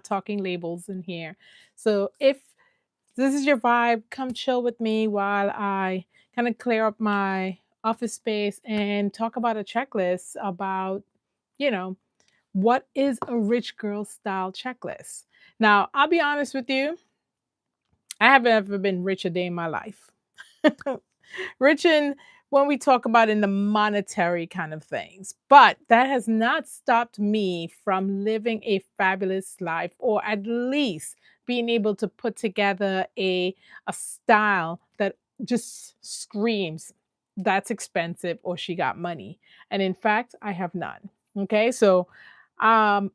talking labels in here. So if this is your vibe, come chill with me while I kind of clear up my office space and talk about a checklist about, you know, what is a rich girl style checklist. Now, I'll be honest with you, I haven't ever been rich a day in my life. Rich in when we talk about in the monetary kind of things. But that has not stopped me from living a fabulous life, or at least being able to put together a style that just screams that's expensive or she got money. And in fact, I have none. Okay, so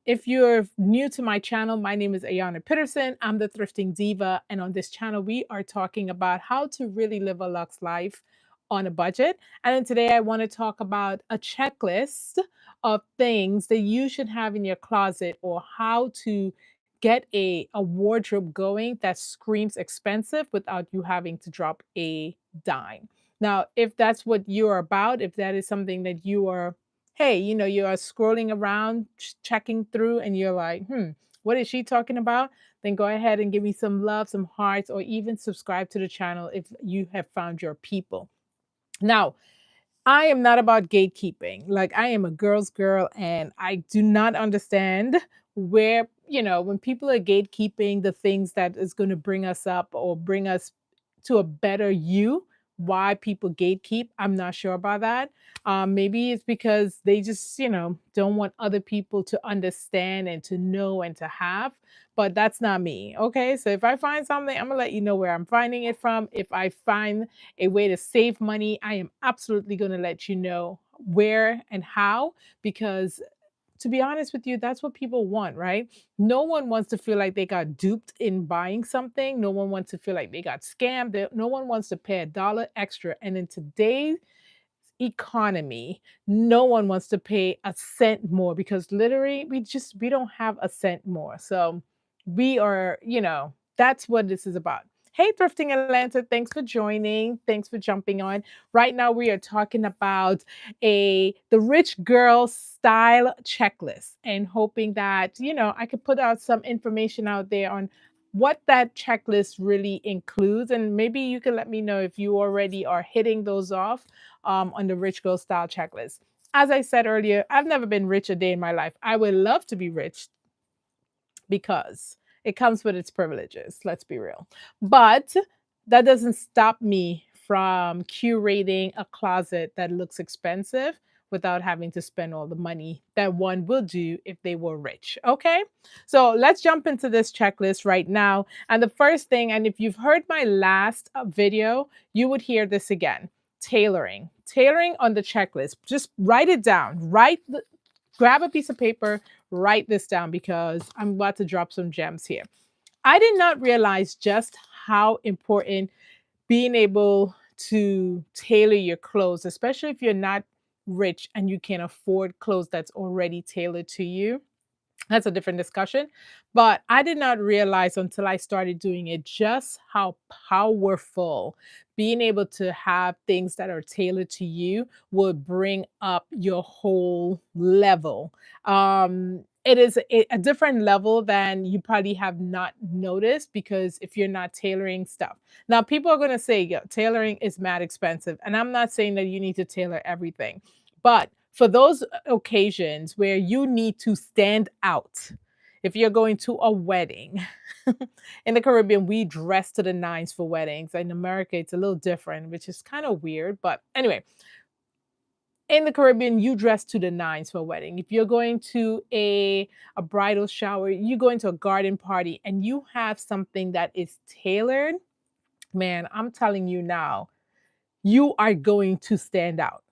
if you're new to my channel, my name is Ayana Peterson. I'm the Thrifting Diva, and on this channel, we are talking about how to really live a luxe life on a budget. And then today, I want to talk about a checklist of things that you should have in your closet, or how to get a wardrobe going that screams expensive without you having to drop a dime. Now, if that's what you're about, if that is something that you are, hey, you are scrolling around, checking through, and you're like, what is she talking about? Then go ahead and give me some love, some hearts, or even subscribe to the channel if you have found your people. Now, I am not about gatekeeping. Like, I am a girl's girl, and I do not understand where, when people are gatekeeping the things that is going to bring us up or bring us to a better you. Why people gatekeep, I'm not sure about that. Maybe it's because they just, don't want other people to understand and to know and to have. But that's not me. Okay. So if I find something, I'm going to let you know where I'm finding it from. If I find a way to save money, I am absolutely going to let you know where and how, because to be honest with you, that's what people want, right? No one wants to feel like they got duped in buying something. No one wants to feel like they got scammed. No one wants to pay a dollar extra. And in today's economy, no one wants to pay a cent more, because literally we don't have a cent more. So we are, that's what this is about. Hey, Thrifting Atlanta, thanks for joining. Thanks for jumping on. Right now we are talking about the rich girl style checklist, and hoping that, I could put out some information out there on what that checklist really includes. And maybe you can let me know if you already are hitting those off on the rich girl style checklist. As I said earlier, I've never been rich a day in my life. I would love to be rich, because it comes with its privileges, let's be real. But that doesn't stop me from curating a closet that looks expensive without having to spend all the money that one will do if they were rich. Okay, so let's jump into this checklist right now. And the first thing, and if you've heard my last video, you would hear this again: tailoring. Tailoring on the checklist. Just write it down. Grab a piece of paper, write this down, because I'm about to drop some gems here. I did not realize just how important being able to tailor your clothes, especially if you're not rich and you can afford clothes that's already tailored to you. That's a different discussion. But I did not realize until I started doing it just how powerful being able to have things that are tailored to you will bring up your whole level. It is a different level than you probably have not noticed, because if you're not tailoring stuff. Now, people are going to say, yeah, tailoring is mad expensive. And I'm not saying that you need to tailor everything. But for those occasions where you need to stand out, if you're going to a wedding, in the Caribbean, we dress to the nines for weddings. In America, it's a little different, which is kind of weird. But anyway, in the Caribbean, you dress to the nines for a wedding. If you're going to a bridal shower, you go into a garden party, and you have something that is tailored, man, I'm telling you now, you are going to stand out.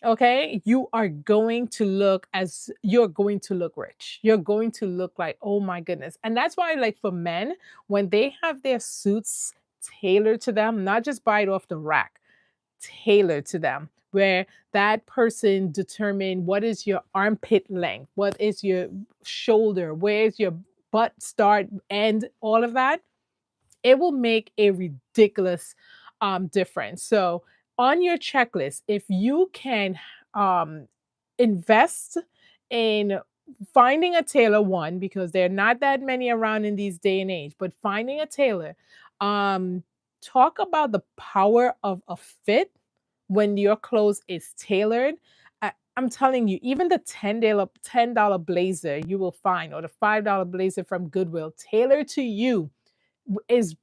Okay, you're going to look rich. You're going to look like, oh my goodness. And that's why, like, for men, when they have their suits tailored to them, not just buy it off the rack, tailored to them, where that person determine what is your armpit length, what is your shoulder, where's your butt start, end, all of that, it will make a ridiculous difference. So on your checklist, if you can um, invest in finding a tailor, one, because there are not that many around in these day and age, but finding a tailor, um, talk about the power of a fit when your clothes is tailored. I'm telling you, even the $10 blazer you will find, or the $5 blazer from Goodwill, tailored to you, is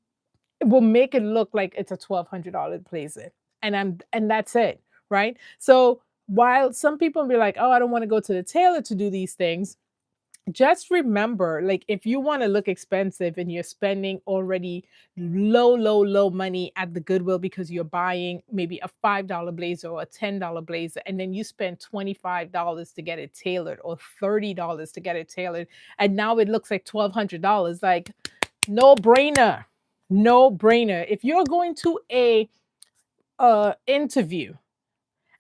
will make it look like it's a $1,200 blazer. And that's it, right? So while some people be like, "Oh, I don't want to go to the tailor to do these things," just remember, like, if you want to look expensive and you're spending already low money at the Goodwill because you're buying maybe a $5 blazer or a $10 blazer, and then you spend $25 to get it tailored, or $30 to get it tailored, and now it looks like $1,200. Like, no brainer. No brainer. If you're going to a interview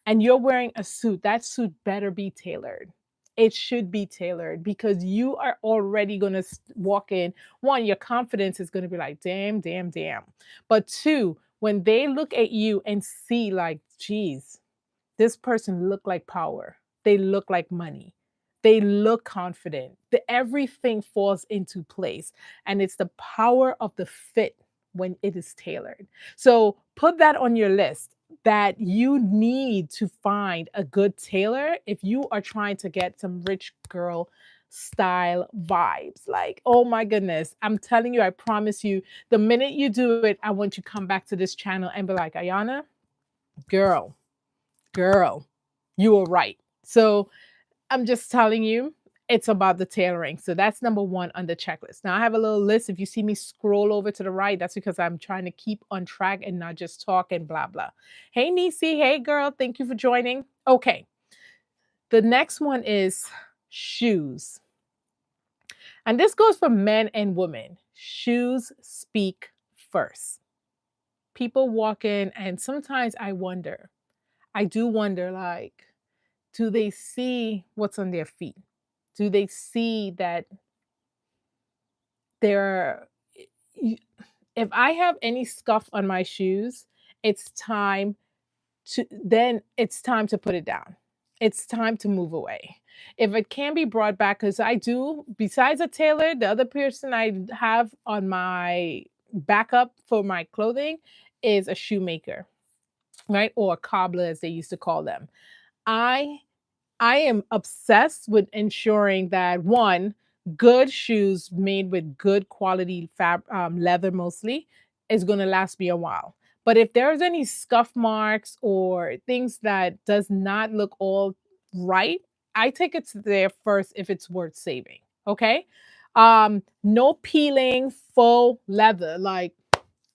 and you're wearing a suit, that suit better be tailored. It should be tailored, because you are already going to walk in. One, your confidence is going to be like, damn, damn, damn. But two, when they look at you and see, like, geez, this person look like power. They look like money. They look confident. Everything falls into place. And it's the power of the fit when it is tailored. So put that on your list, that you need to find a good tailor if you are trying to get some rich girl style vibes. Like, oh my goodness, I'm telling you, I promise you, the minute you do it, I want you to come back to this channel and be like, Ayana, girl, girl, you were right. So I'm just telling you, it's about the tailoring. So that's number one on the checklist. Now I have a little list. If you see me scroll over to the right, that's because I'm trying to keep on track and not just talk and blah, blah. Hey, Nisi. Hey, girl. Thank you for joining. Okay. The next one is shoes. And this goes for men and women. Shoes speak first. People walk in, and sometimes I do wonder, like, do they see what's on their feet? Do they see that they're if I have any scuff on my shoes, it's time to put it down. It's time to move away. If it can be brought back, because I do, besides a tailor, the other person I have on my backup for my clothing is a shoemaker, right? Or a cobbler, as they used to call them. I I am obsessed with ensuring that, one, good shoes made with good quality leather mostly is going to last me a while. But if there's any scuff marks or things that does not look all right, I take it to there first if it's worth saving. Okay. No peeling faux leather. Like,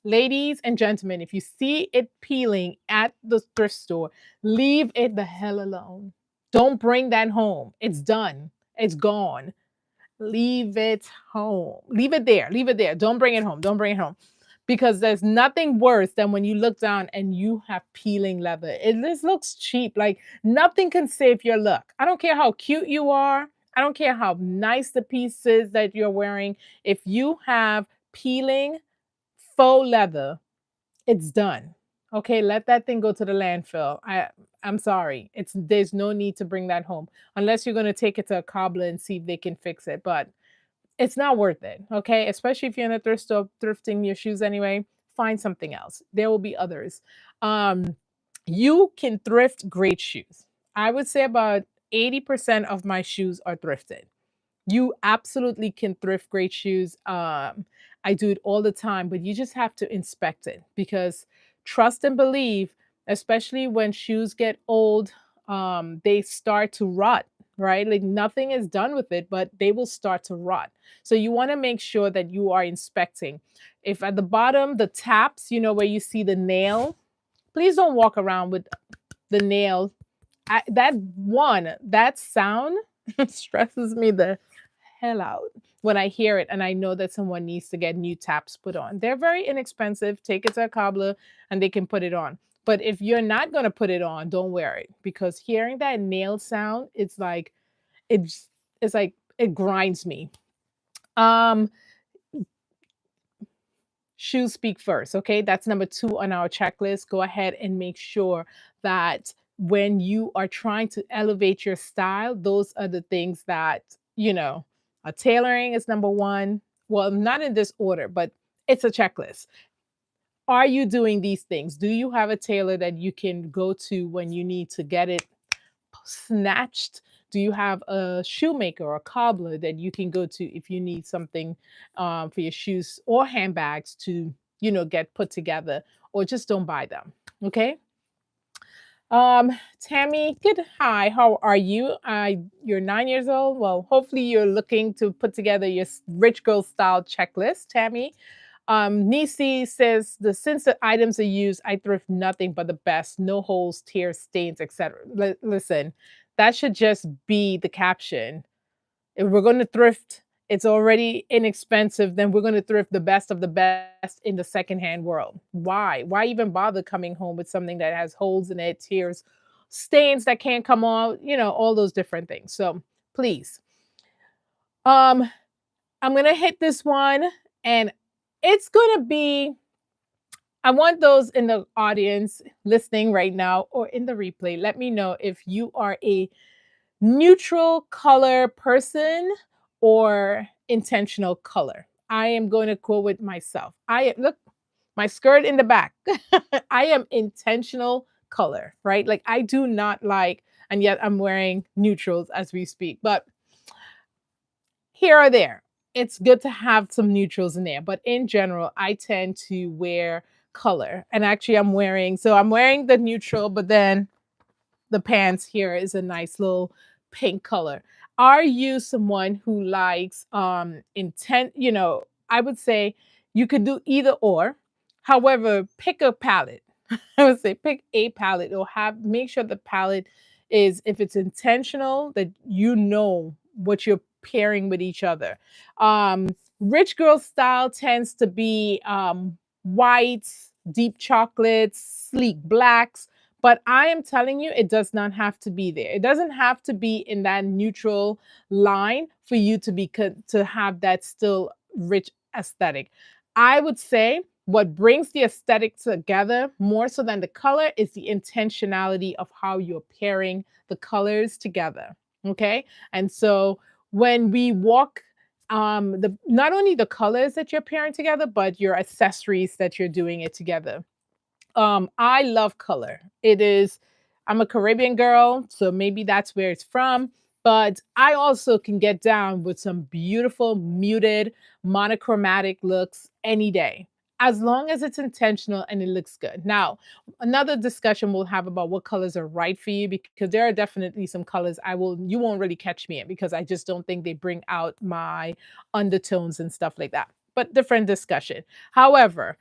ladies and gentlemen, if you see it peeling at the thrift store, leave it the hell alone. Don't bring that home. It's done. It's gone. Leave it home. Leave it there. Leave it there. Don't bring it home. Don't bring it home. Because there's nothing worse than when you look down and you have peeling leather. It just looks cheap. Like, nothing can save your look. I don't care how cute you are. I don't care how nice the piece is that you're wearing. If you have peeling faux leather, it's done. Okay, let that thing go to the landfill. I'm sorry. There's no need to bring that home unless you're going to take it to a cobbler and see if they can fix it, but it's not worth it. Okay, especially if you're in a thrift store thrifting your shoes anyway, find something else. There will be others. Um you can thrift great shoes. I would say about 80% of my shoes are thrifted. You absolutely can thrift great shoes. I do it all the time, but you just have to inspect it, because trust and believe, especially when shoes get old, they start to rot, right? Like, nothing is done with it, but they will start to rot. So you want to make sure that you are inspecting. If at the bottom, the taps, where you see the nail, please don't walk around with the nail. That sound stresses me the hell out when I hear it and I know that someone needs to get new taps put on. They're very inexpensive. Take it to a cobbler and they can put it on. But if you're not going to put it on, don't wear it, because hearing that nail sound, it's it's like it grinds me. Um Shoes speak first. Okay, that's number two on our checklist. Go ahead and make sure that when you are trying to elevate your style, those are the things that you know, a tailoring is number one. Well, not in this order, but it's a checklist. Are you doing these things? Do you have a tailor that you can go to when you need to get it snatched? Do you have a shoemaker or a cobbler that you can go to if you need something for your shoes or handbags to, get put together, or just don't buy them? Okay. Tammy, good. Hi, how are you? You're 9 years old. Well, hopefully you're looking to put together your rich girl style checklist, Tammy. Nisi says the since the items are used, I thrift nothing but the best, no holes, tears, stains, etc. Listen, that should just be the caption. If we're going to thrift, it's already inexpensive, then we're going to thrift the best of the best in the secondhand world. Why? Why even bother coming home with something that has holes in it, tears, stains that can't come out, all those different things. So please. Um, I'm going to hit this one, and it's going to be, I want those in the audience listening right now or in the replay. Let me know if you are a neutral color person or intentional color. I am going to go with myself. Look, my skirt in the back. I am intentional color, right? Like I do not like, and yet I'm wearing neutrals as we speak. But here or there, it's good to have some neutrals in there. But in general, I tend to wear color. And actually I'm wearing the neutral, but then the pants here is a nice little pink color. Are you someone who likes I would say you could do either or. However, pick a palette. I would say pick a palette or make sure the palette is, if it's intentional, that you know what you're pairing with each other. Rich girl style tends to be whites, deep chocolates, sleek blacks, but I am telling you, it does not have to be there. It doesn't have to be in that neutral line for you to to have that still rich aesthetic. I would say what brings the aesthetic together more so than the color is the intentionality of how you're pairing the colors together. Okay? And so when we walk the not only the colors that you're pairing together, but your accessories that you're doing it together. I love color. I'm a Caribbean girl, so maybe that's where it's from. But I also can get down with some beautiful, muted, monochromatic looks any day, as long as it's intentional and it looks good. Now, another discussion we'll have about what colors are right for you, because there are definitely some colors you won't really catch me in, because I just don't think they bring out my undertones and stuff like that. But different discussion. However,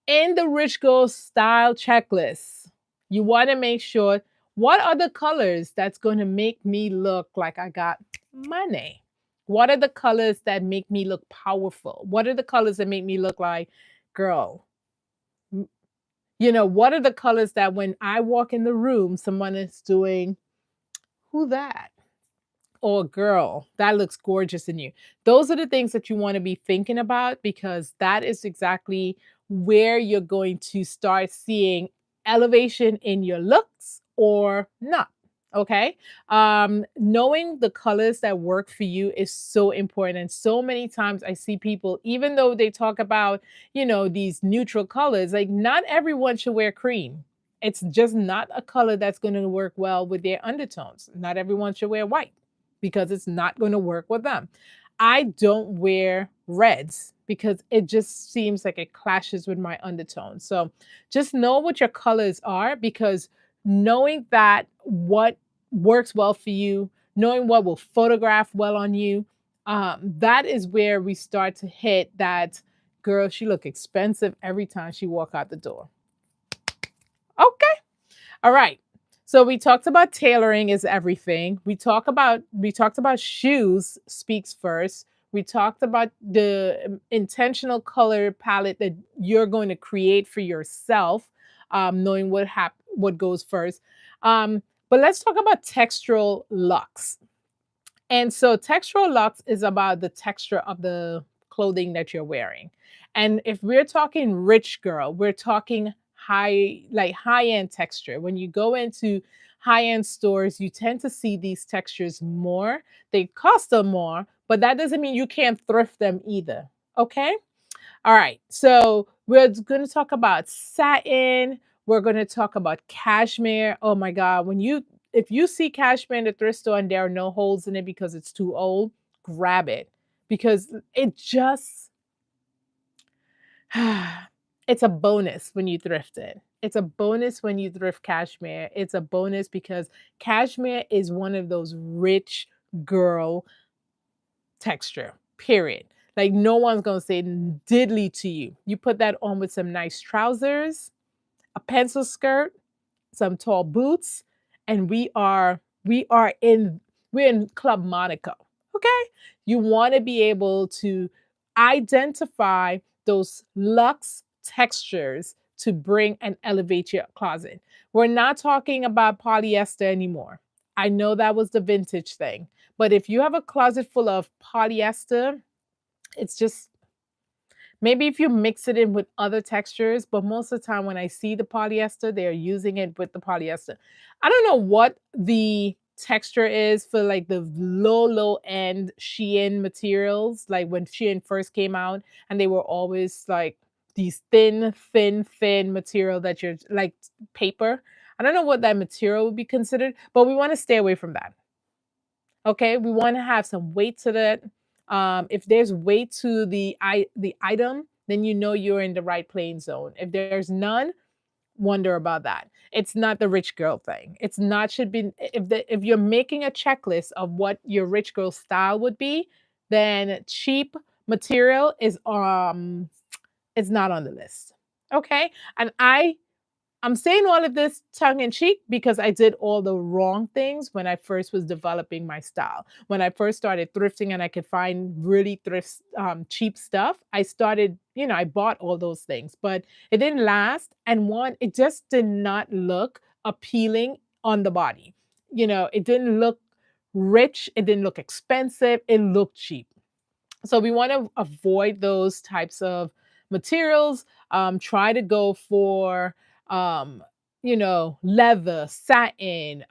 in the rich girl style checklist, you want to make sure what are the colors that's going to make me look like I got money? What are the colors that make me look powerful? What are the colors that make me look like, girl? What are the colors that when I walk in the room, someone is doing, who that? Or girl, that looks gorgeous in you. Those are the things that you want to be thinking about, because that is exactly where you're going to start seeing elevation in your looks or not. Okay. Knowing the colors that work for you is so important. And so many times I see people, even though they talk about, these neutral colors, like not everyone should wear cream. It's just not a color that's going to work well with their undertones. Not everyone should wear white, because it's not going to work with them. I don't wear reds because it just seems like it clashes with my undertones. So just know what your colors are, because knowing that what works well for you, knowing what will photograph well on you, that is where we start to hit that, girl, she look expensive every time she walk out the door. Okay. All right. So we talked about tailoring is everything. We talked about shoes speaks first. We talked about the intentional color palette that you're going to create for yourself, knowing what goes first. But let's talk about textural luxe. And so textural luxe is about the texture of the clothing that you're wearing. And if we're talking rich girl, we're talking high end texture. When you go into high-end stores, you tend to see these textures more. They cost them more, but that doesn't mean you can't thrift them either. Okay? All right. So we're going to talk about satin. We're going to talk about cashmere. Oh my God. If you see cashmere in the thrift store and there are no holes in it because it's too old, grab it because it just, it's a bonus when you thrift it. It's a bonus when you thrift cashmere. It's a bonus because cashmere is one of those rich girl texture, period. Like no one's gonna say diddly to you. You put that on with some nice trousers, a pencil skirt, some tall boots, and we are in we're in Club Monaco. Okay? You want to be able to identify those luxe textures to bring and elevate your closet. We're not talking about polyester anymore. I know that was the vintage thing, but if you have a closet full of polyester, it's just maybe if you mix it in with other textures, but most of the time when I see the polyester, they're using it with the polyester. I don't know what the texture is for like the low end Shein materials, like when Shein first came out, and they were always like these thin material that you're like paper. I don't know what that material would be considered, but we want to stay away from that. Okay, we want to have some weight to that. If there's weight to the item, then you know you're in the right playing zone. If there's none, wonder about that. It's not the rich girl thing. It's not should be if you're making a checklist of what your rich girl style would be, then cheap material is not on the list. Okay? And I'm saying all of this tongue in cheek because I did all the wrong things when I first was developing my style. When I first started thrifting and I could find really cheap stuff, I started, I bought all those things, but it didn't last. And one, it just did not look appealing on the body. It didn't look rich, it didn't look expensive, it looked cheap. So we want to avoid those types of materials. Try to go for leather, satin,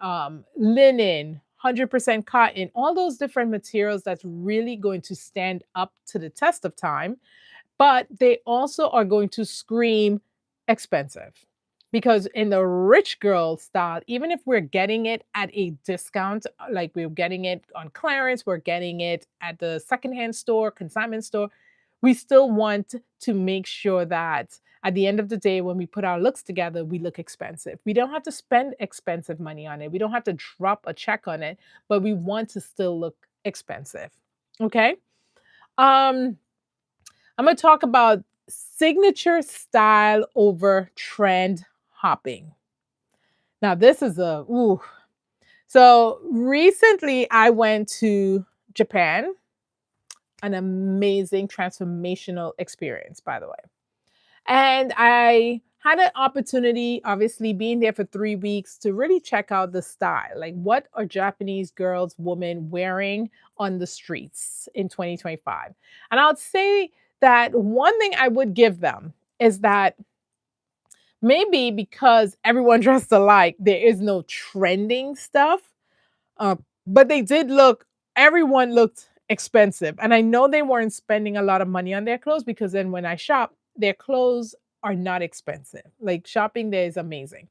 linen, 100% cotton, all those different materials that's really going to stand up to the test of time, but they also are going to scream expensive. Because in the rich girl style, even if we're getting it at a discount, like we're getting it on clearance, we're getting it at the secondhand store, consignment store, we still want to make sure that at the end of the day, when we put our looks together, we look expensive. We don't have to spend expensive money on it. We don't have to drop a check on it, but we want to still look expensive. Okay. Um, I'm going to talk about signature style over trend hopping. Now, this is a ooh. So recently, I went to Japan, an amazing transformational experience, by the way. And I had an opportunity, obviously being there for 3 weeks, to really check out the style. Like, what are Japanese girls, women wearing on the streets in 2025? And I would say that one thing I would give them is that maybe because everyone dressed alike, there is no trending stuff. Uh, but they did look, everyone looked expensive. And I know they weren't spending a lot of money on their clothes because then when I shop, their clothes are not expensive. Like shopping there is amazing.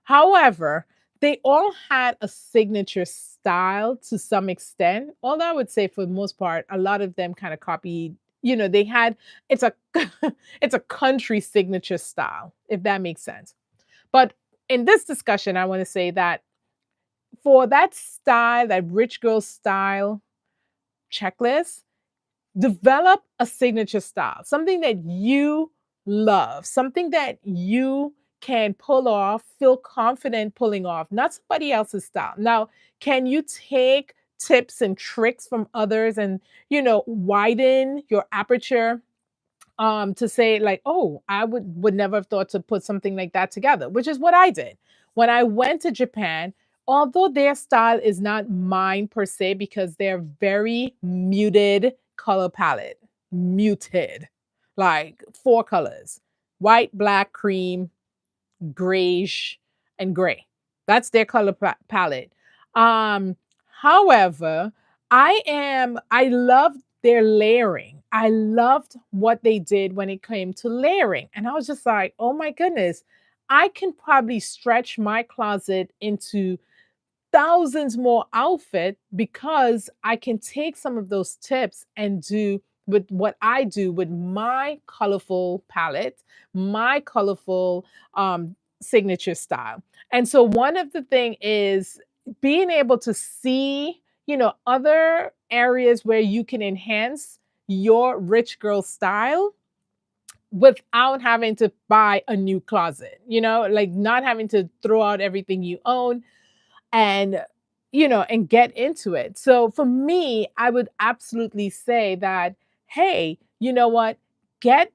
However, they all had a signature style to some extent. Although I would say for the most part, a lot of them kind of copied, they had it's a it's a country signature style, if that makes sense. But in this discussion, I want to say that for that style, that rich girl style checklist, develop a signature style, something that you love, something that you can pull off, feel confident pulling off, not somebody else's style. Now, can you take tips and tricks from others and, widen your aperture to say like, oh, I would never have thought to put something like that together, which is what I did when I went to Japan. Although their style is not mine per se because they're very muted color palette, muted, like 4 colors: white, black, cream, grayish, and gray. That's their color palette. Um, However, I loved their layering. I loved what they did when it came to layering. And I was just like, oh my goodness, I can probably stretch my closet into thousands more outfit because I can take some of those tips and do with what I do with my colorful palette, my colorful signature style. And so one of the thing is being able to see, other areas where you can enhance your rich girl style without having to buy a new closet, like not having to throw out everything you own and and get into it. So for me, I would absolutely say that, hey, you know what? Get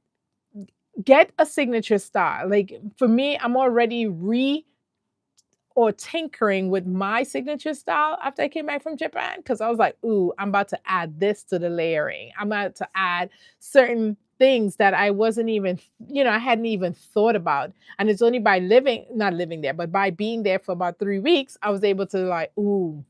get a signature style. Like for me, I'm already or tinkering with my signature style after I came back from Japan because I was like, ooh, I'm about to add this to the layering. I'm about to add certain things that I wasn't even, I hadn't even thought about. And it's only by not living there, but by being there for about 3 weeks, I was able to like, ooh,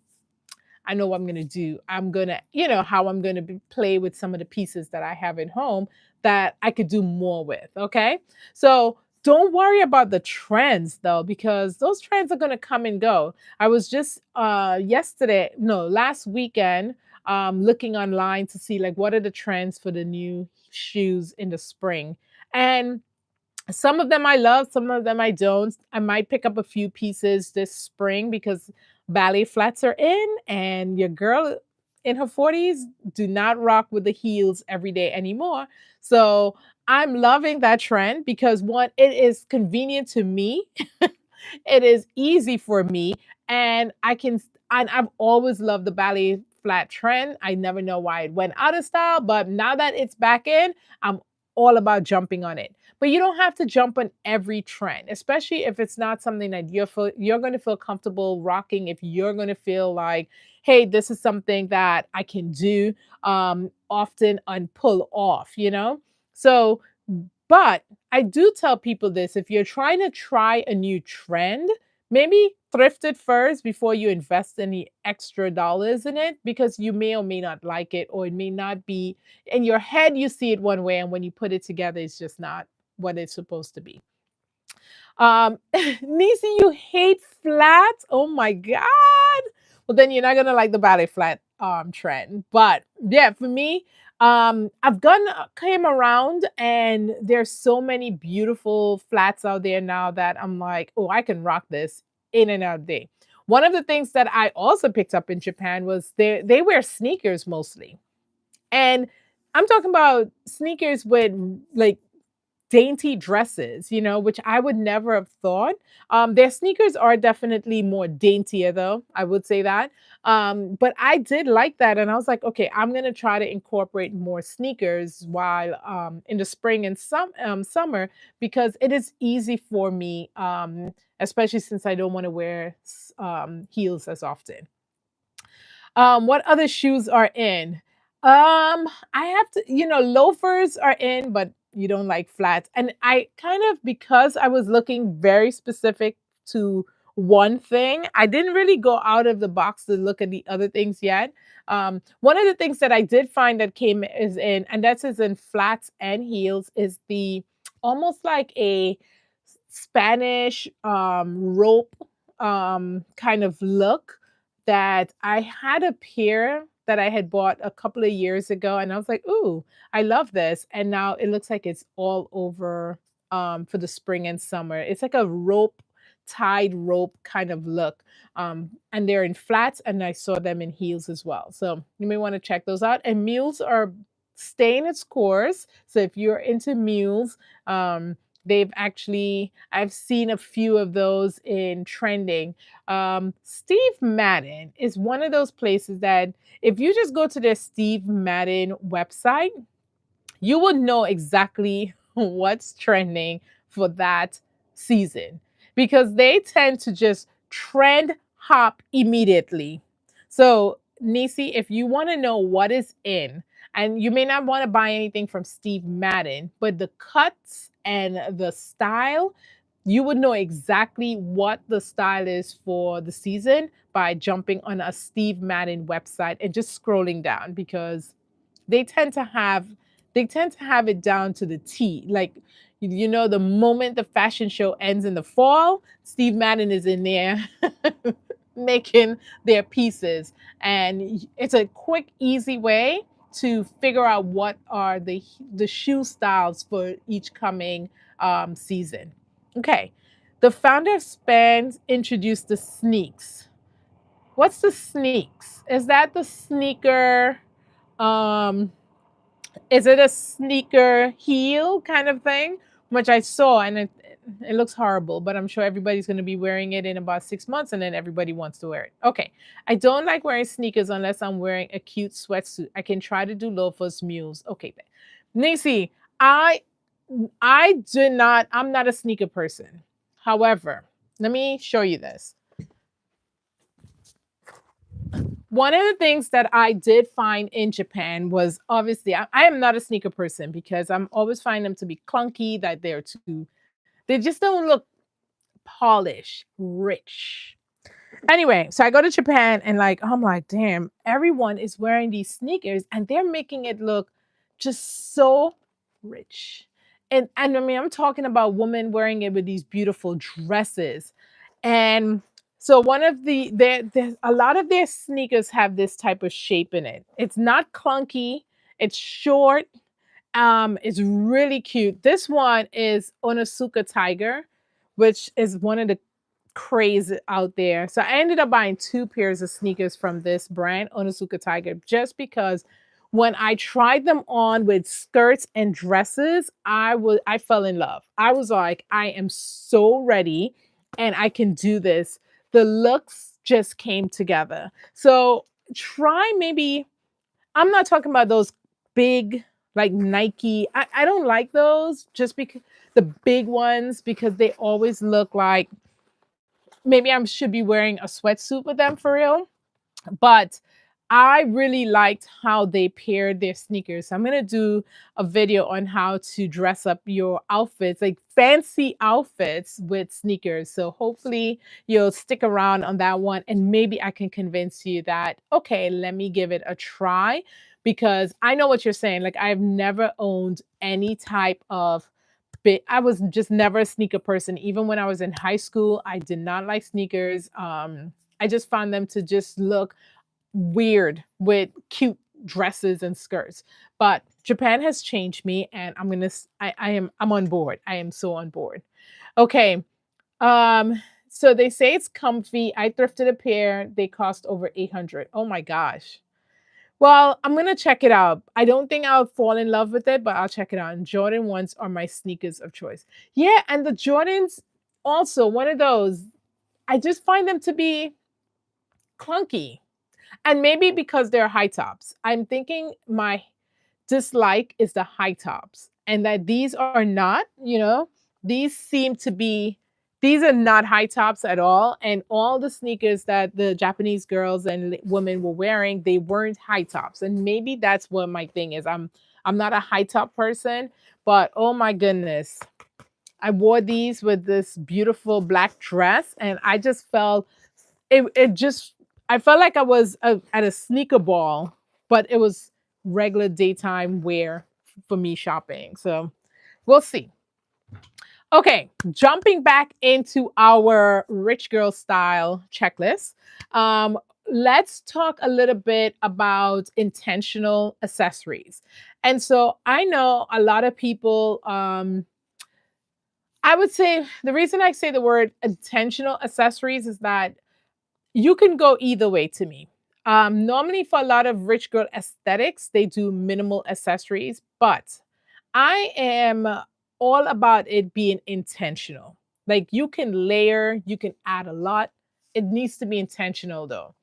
I know what I'm going to do. I'm going to, how I'm going to play with some of the pieces that I have at home that I could do more with. Okay. So don't worry about the trends though, because those trends are going to come and go. I was just last weekend, looking online to see like what are the trends for the new shoes in the spring. And some of them I love, some of them I don't. I might pick up a few pieces this spring because ballet flats are in, and your girl in her 40s do not rock with the heels every day anymore. So I'm loving that trend because one, it is convenient to me. It is easy for me, and I've always loved the ballet flat trend. I never know why it went out of style, but now that it's back in, I'm all about jumping on it. But you don't have to jump on every trend, especially if it's not something that you're going to feel comfortable rocking. If you're going to feel like, hey, this is something that I can do often and pull off. So, but I do tell people this: if you're trying to try a new trend, maybe thrift it first before you invest any extra dollars in it because you may or may not like it, or it may not be in your head. You see it one way, and when you put it together, it's just not what it's supposed to be. Nisi, you hate flats? Oh my god. Well, then you're not gonna like the ballet flat trend. But yeah, for me, I've gone came around, and there's so many beautiful flats out there now that I'm like, oh, I can rock this in and out day. One of the things that I also picked up in Japan was they wear sneakers mostly. And I'm talking about sneakers with like dainty dresses, which I would never have thought. Their sneakers are definitely more daintier, though. I would say that. But I did like that. And I was like, okay, I'm going to try to incorporate more sneakers while in the spring and summer because it is easy for me, especially since I don't want to wear heels as often. What other shoes are in? I have to, loafers are in, but you don't like flats. And I kind of, because I was looking very specific to one thing, I didn't really go out of the box to look at the other things yet. One of the things that I did find that came is in, and that's is in flats and heels, is the almost like a Spanish rope kind of look that I had a pair that I had bought a couple of years ago, and I was like, "Ooh, I love this." And now it looks like it's all over for the spring and summer. It's like a tied rope kind of look. And they're in flats, and I saw them in heels as well. So you may want to check those out. And mules are staying its course. So if you're into mules, I've seen a few of those in trending. Steve Madden is one of those places that if you just go to their Steve Madden website, you would know exactly what's trending for that season because they tend to just trend hop immediately. So, Nisi, if you want to know what is in, and you may not want to buy anything from Steve Madden, but the cuts and the style, You would know exactly what the style is for the season by jumping on a Steve Madden website and just scrolling down, because they tend to have they tend to have it down to the T. Like, the moment the fashion show ends in the fall, Steve Madden is in there making their pieces. And it's a quick, easy way to figure out what are the shoe styles for each coming season. Okay. The founder of Spanx introduced the sneaks. What's the sneaks? Is that the sneaker? Um, is it a sneaker heel kind of thing? Which I saw, and it looks horrible, but I'm sure everybody's going to be wearing it in about 6 months, and then everybody wants to wear it. Okay. I don't like wearing sneakers unless I'm wearing a cute sweatsuit. I can try to do loafers, mules. Okay. Nisi, I I'm not a sneaker person. However, let me show you this. One of the things that I did find in Japan was, obviously, I am not a sneaker person because I'm always find them to be clunky, that they just don't look polished, rich. Anyway, so I go to Japan and, like, I'm like, damn, everyone is wearing these sneakers and they're making it look just so rich. And I mean, I'm talking about women wearing it with these beautiful dresses. And so one of there's a lot of their sneakers have this type of shape in it. It's not clunky, it's short, it's really cute. This one is Onitsuka Tiger, which is one of the craze out there. So I ended up buying two pairs of sneakers from this brand, Onitsuka Tiger, just because when I tried them on with skirts and dresses, I fell in love. I was like, I am so ready and I can do this. The looks just came together. So try maybe, I'm not talking about those big like Nike. I don't like those, just because the big ones, because they always look like maybe I should be wearing a sweatsuit with them for real. But I really liked how they paired their sneakers. So I'm gonna do a video on how to dress up your outfits, like fancy outfits with sneakers. So hopefully you'll stick around on that one, and maybe I can convince you that, okay, let me give it a try, because I know what you're saying. Like, I've never owned any type of I was just never a sneaker person. Even when I was in high school, I did not like sneakers. I just found them to just look weird with cute dresses and skirts. But Japan has changed me, and I'm on board. I am so on board. Okay. So they say it's comfy. I thrifted a pair. They cost over 800. Oh my gosh. Well, I'm gonna check it out. I don't think I'll fall in love with it, but I'll check it out. And Jordan ones are my sneakers of choice. Yeah, and the Jordans also one of those. I just find them to be clunky. And maybe because they're high tops. I'm thinking my dislike is the high tops, and that these are not, these seem to be, these are not high tops at all. And all the sneakers that the Japanese girls and women were wearing, they weren't high tops. And maybe that's what my thing is. I'm not a high top person, but oh my goodness, I wore these with this beautiful black dress, and I just felt it just, I felt like I was at a sneaker ball, but it was regular daytime wear for me shopping. So we'll see. Okay, jumping back into our rich girl style checklist. Um, let's talk a little bit about intentional accessories. And so I know a lot of people, I would say the reason I say the word intentional accessories is that you can go either way to me. Normally, for a lot of rich girl aesthetics, they do minimal accessories, but I am all about it being intentional. Like, you can layer, you can add a lot. It needs to be intentional though.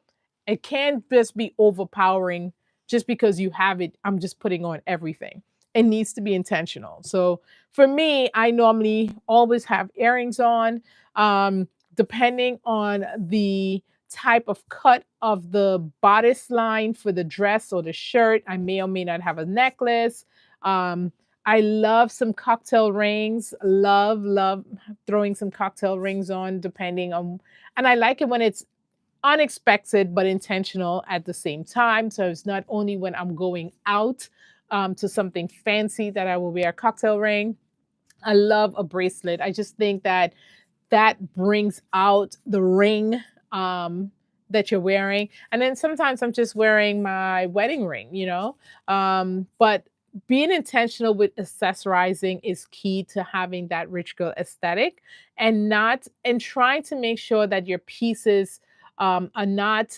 It can't just be overpowering just because you have it. I'm just putting on everything. It needs to be intentional. So for me, I normally always have earrings on. Depending on the type of cut of the bodice line for the dress or the shirt, I may or may not have a necklace. Um, I love some cocktail rings. Love throwing some cocktail rings on, depending on, and I like it when it's unexpected but intentional at the same time. So it's not only when I'm going out to something fancy that I will wear a cocktail ring. I love a bracelet. I just think that that brings out the ring um, that you're wearing. And then sometimes I'm just wearing my wedding ring, but being intentional with accessorizing is key to having that rich girl aesthetic, and trying to make sure that your pieces are not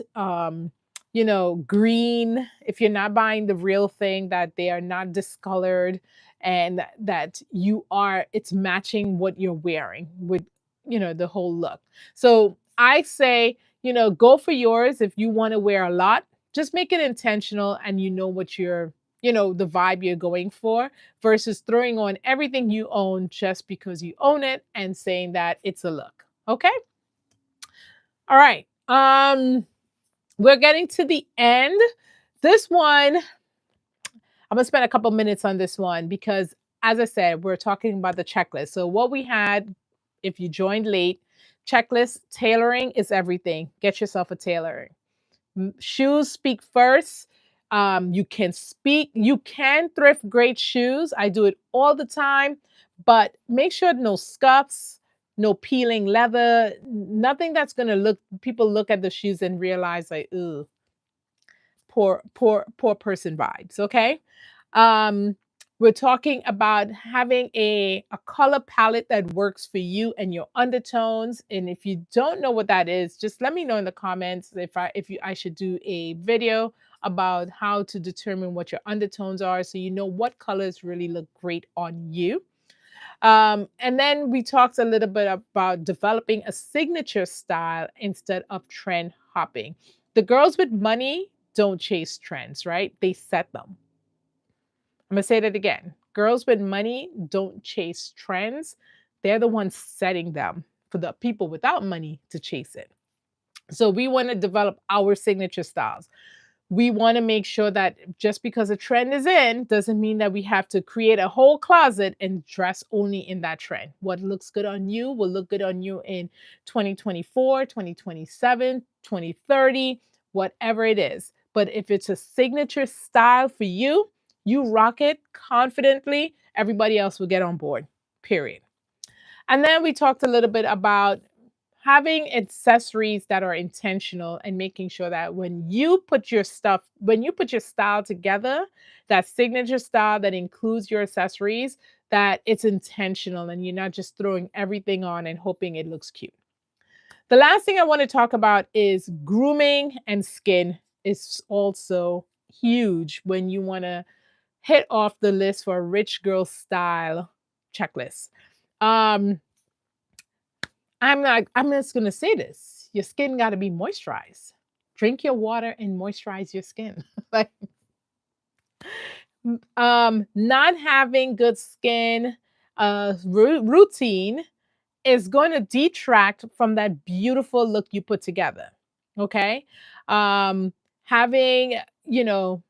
green. If you're not buying the real thing, that they are not discolored, and that it's matching what you're wearing with the whole look. So I say, go for yours. If you want to wear a lot, just make it intentional, and you know what the vibe you're going for, versus throwing on everything you own just because you own it and saying that it's a look. Okay. All right. We're getting to the end. This one, I'm gonna spend a couple minutes on this one because, as I said, we're talking about the checklist. So what we had, if you joined late, checklist tailoring is everything. Get yourself a tailoring. Shoes speak first. You can thrift great shoes. I do it all the time, but make sure no scuffs, no peeling leather, nothing that's gonna people look at the shoes and realize like, ooh, poor person vibes. Okay. um we're talking about having a color palette that works for you and your undertones. And if you don't know what that is, just let me know in the comments if I should do a video about how to determine what your undertones are, so you know what colors really look great on you. And then we talked a little bit about developing a signature style instead of trend hopping. The girls with money don't chase trends, right? They set them. I'm gonna say that again. Girls with money don't chase trends. They're the ones setting them for the people without money to chase it. So we want to develop our signature styles. We want to make sure that just because a trend is in doesn't mean that we have to create a whole closet and dress only in that trend. What looks good on you will look good on you in 2024, 2027, 2030, whatever it is. But if it's a signature style for you, you rock it confidently, everybody else will get on board, period. And then we talked a little bit about having accessories that are intentional and making sure that when you put your style together, that signature style that includes your accessories, that it's intentional and you're not just throwing everything on and hoping it looks cute. The last thing I want to talk about is grooming and skin is also huge when you want to hit off the list for a rich girl style checklist. Um, I'm just gonna say this. Your skin gotta be moisturized. Drink your water and moisturize your skin. Like, not having good skin routine is going to detract from that beautiful look you put together. Okay. Um, having, your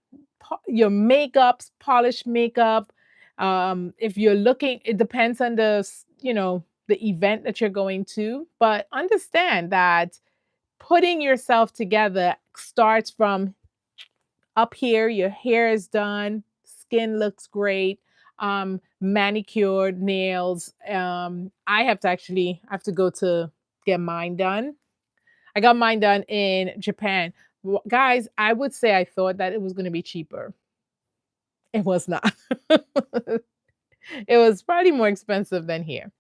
makeups, polished makeup. If you're looking, it depends on the event that you're going to, but understand that putting yourself together starts from up here. Your hair is done, skin looks great, manicured, nails. I have to go to get mine done. I got mine done in Japan. Guys, I would say I thought that it was going to be cheaper. It was not. It was probably more expensive than here.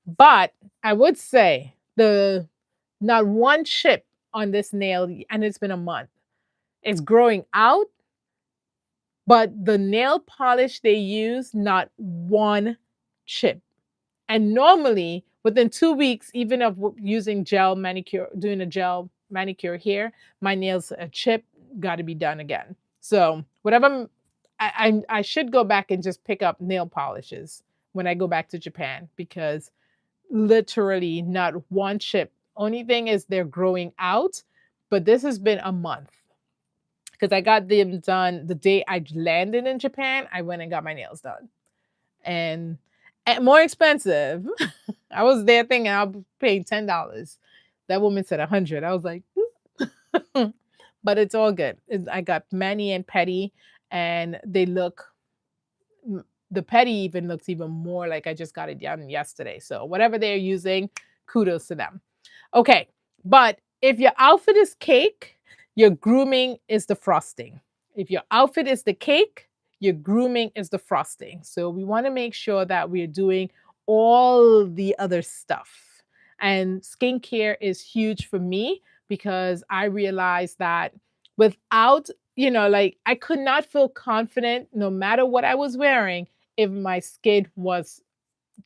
But I would say the not one chip on this nail, and it's been a month. It's growing out, but the nail polish they use, not one chip. And normally, within 2 weeks, even of using gel manicure, doing a gel manicure here, my nails a chip got to be done again. So whatever, I should go back and just pick up nail polishes when I go back to Japan, because literally not one chip. Only thing is they're growing out, but this has been a month because I got them done the day I landed in Japan. I went and got my nails done. and more expensive. I was there thinking I'll be paying $10. That woman said 100. I was like, but it's all good. I got mani and pedi, and they look. The pedi even looks even more like I just got it done yesterday. So whatever they're using, kudos to them. Okay, but if your outfit is cake, your grooming is the frosting. If your outfit is the cake, your grooming is the frosting. So we want to make sure that we're doing all the other stuff. And skincare is huge for me because I realized that without, like I could not feel confident no matter what I was wearing if my skin was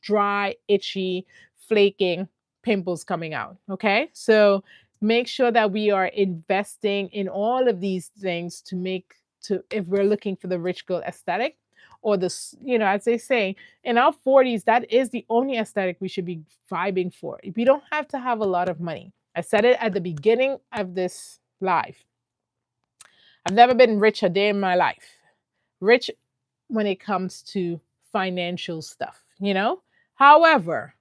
dry, itchy, flaking, pimples coming out. Okay. So make sure that we are investing in all of these things if we're looking for the rich girl aesthetic or as they say, in our 40s, that is the only aesthetic we should be vibing for. We don't have to have a lot of money. I said it at the beginning of this live. I've never been rich a day in my life. Rich when it comes to financial stuff. However,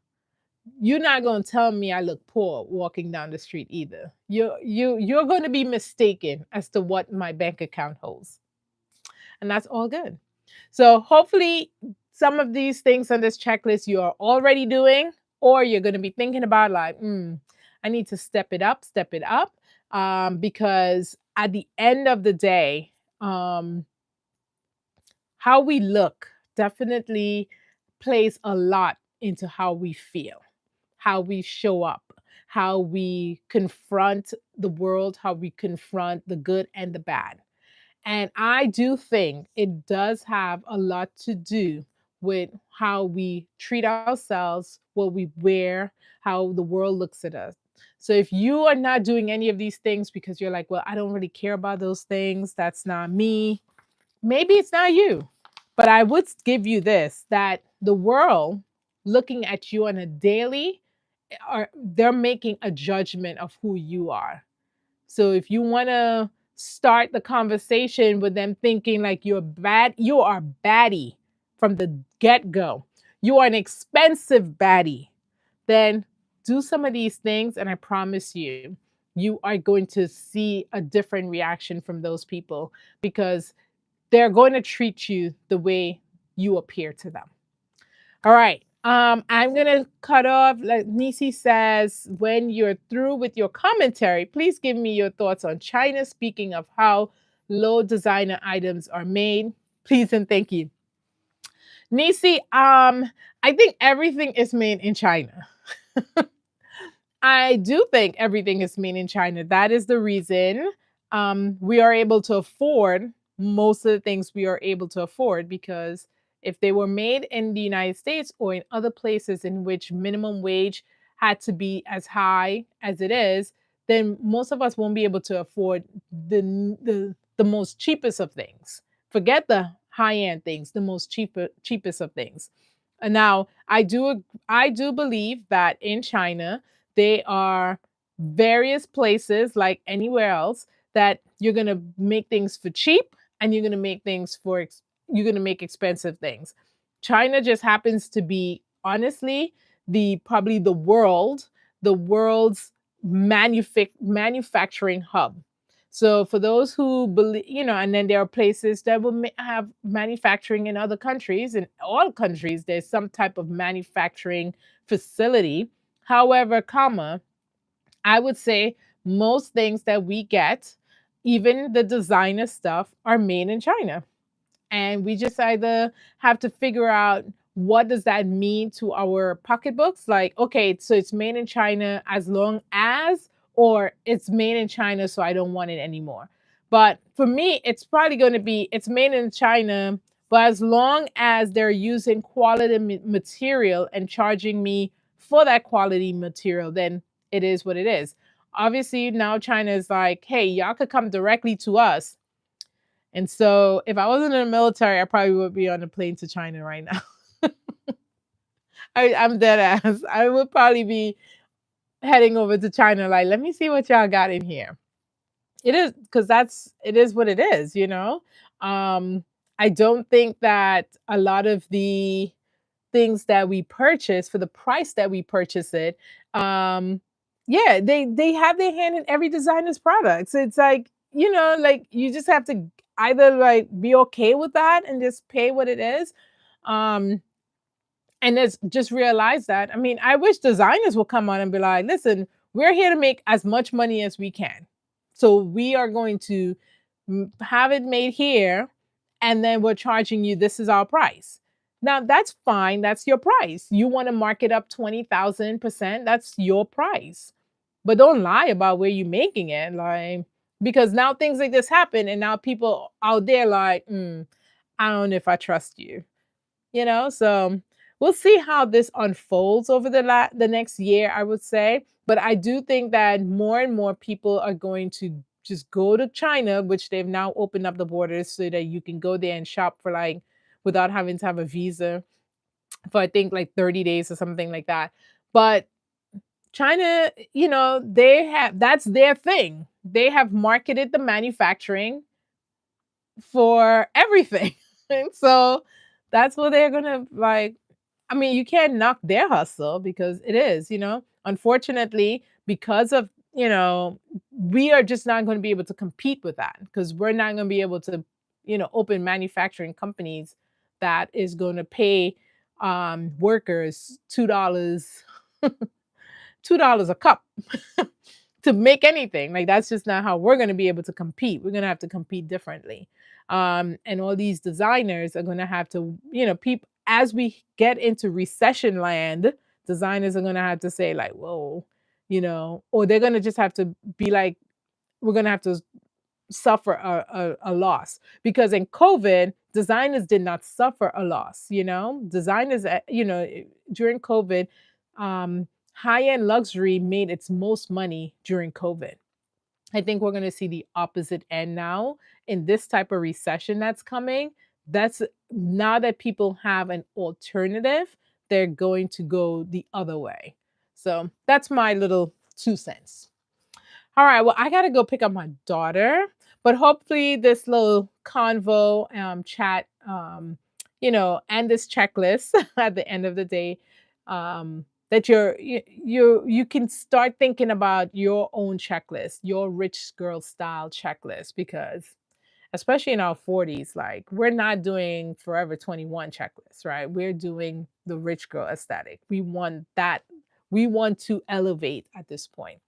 you're not going to tell me I look poor walking down the street either. You're going to be mistaken as to what my bank account holds. And that's all good. So hopefully some of these things on this checklist you are already doing, or you're going to be thinking about like, I need to step it up. Because at the end of the day, how we look definitely plays a lot into how we feel, how we show up, how we confront the world, how we confront the good and the bad. And I do think it does have a lot to do with how we treat ourselves, what we wear, how the world looks at us. So if you are not doing any of these things because you're like, well, I don't really care about those things, that's not me, maybe it's not you. But I would give you this, that the world looking at you on a daily, they're making a judgment of who you are. So if you want to start the conversation with them thinking like you're bad, you are baddie from the get-go. You are an expensive baddie. Then do some of these things and I promise you, you are going to see a different reaction from those people because they're going to treat you the way you appear to them. All right. I'm gonna cut off. Like Nisi says, when you're through with your commentary, please give me your thoughts on China. Speaking of how low designer items are made, please and thank you. Nisi, I think everything is made in China. I do think everything is made in China. That is the reason we are able to afford most of the things we are able to afford because if they were made in the United States or in other places in which minimum wage had to be as high as it is, then most of us won't be able to afford the most cheapest of things. Forget the high end things, the most cheapest of things. And now I do believe that in China they are various places like anywhere else that you're going to make things for cheap and you're going to make things you're going to make expensive things. China just happens to be honestly probably the world's manufacturing hub. So for those who believe, and then there are places that will have manufacturing in other countries. In all countries, there's some type of manufacturing facility. However, I would say most things that we get, even the designer stuff, are made in China. And we just either have to figure out what does that mean to our pocketbooks? Like, okay, so it's made in China as long as, or it's made in China, so I don't want it anymore. But for me, it's probably going to be it's made in China, but as long as they're using quality material and charging me for that quality material, then it is what it is. Obviously, now China is like, hey, y'all could come directly to us. And so if I wasn't in the military, I probably would be on a plane to China right now. I'm dead ass. I would probably be heading over to China, like, let me see what y'all got in here. It is because it is what it is. Um, I don't think that a lot of the things that we purchase for the price that we purchase it. Um, yeah, they have their hand in every designer's products. It's like, like you just have to either like be okay with that and just pay what it is. Um, and it's just realize that. I mean, I wish designers will come on and be like, listen, we're here to make as much money as we can. So we are going to have it made here, and then we're charging you, this is our price. Now, that's fine. That's your price. You want to mark it up 20,000%. That's your price. But don't lie about where you're making it. Like, because now things like this happen, and now people out there like, I don't know if I trust you. So we'll see how this unfolds over the next year, I would say. But I do think that more and more people are going to just go to China, which they've now opened up the borders so that you can go there and shop for like without having to have a visa for, I think, like 30 days or something like that. But China, they have, that's their thing. They have marketed the manufacturing for everything. And so that's what they're gonna like. I mean, you can't knock their hustle because it is, unfortunately, because of, we are just not going to be able to compete with that because we're not going to be able to, open manufacturing companies that is going to pay workers $2, $2 a cup to make anything. Like that's just not how we're going to be able to compete. We're going to have to compete differently. And all these designers are going to have to, people, as we get into recession land, designers are going to have to say like, whoa, or they're going to just have to be like, we're going to have to suffer a loss, because in COVID, designers did not suffer a loss. Designers, during COVID, high-end luxury made its most money during COVID. I think we're going to see the opposite end now in this type of recession that's coming. That's now that people have an alternative, they're going to go the other way. So that's my little 2 cents. All right, well, I gotta go pick up my daughter, but hopefully this little convo chat, and this checklist at the end of the day, that you can start thinking about your own checklist, your rich girl style checklist, because especially in our 40s, like we're not doing Forever 21 checklist, right? We're doing the rich girl aesthetic. We want that. We want to elevate at this point.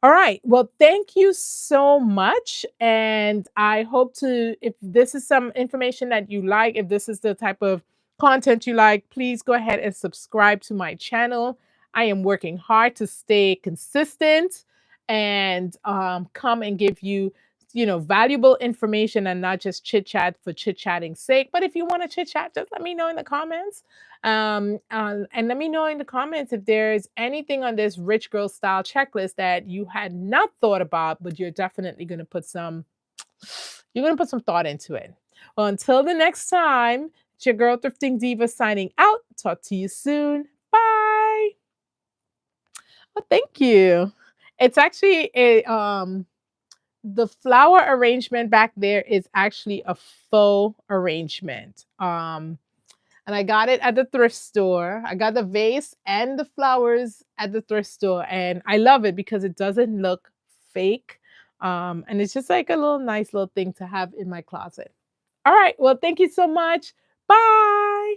All right. Well, thank you so much. And I hope to, if this is some information that you like, if this is the type of content you like, please go ahead and subscribe to my channel. I am working hard to stay consistent and come and give you, valuable information and not just chit chat for chit chatting's sake. But if you want to chit chat, just let me know in the comments. And let me know in the comments if there's anything on this rich girl style checklist that you had not thought about, but you're definitely going to put some, you're going to put some thought into it. Well, until the next time, it's your girl Thrifting Diva signing out. Talk to you soon. Bye. Well, thank you. It's actually the flower arrangement back there is actually a faux arrangement. And I got it at the thrift store. I got the vase and the flowers at the thrift store, and I love it because it doesn't look fake. And it's just like a little nice little thing to have in my closet. All right. Well, thank you so much. Bye.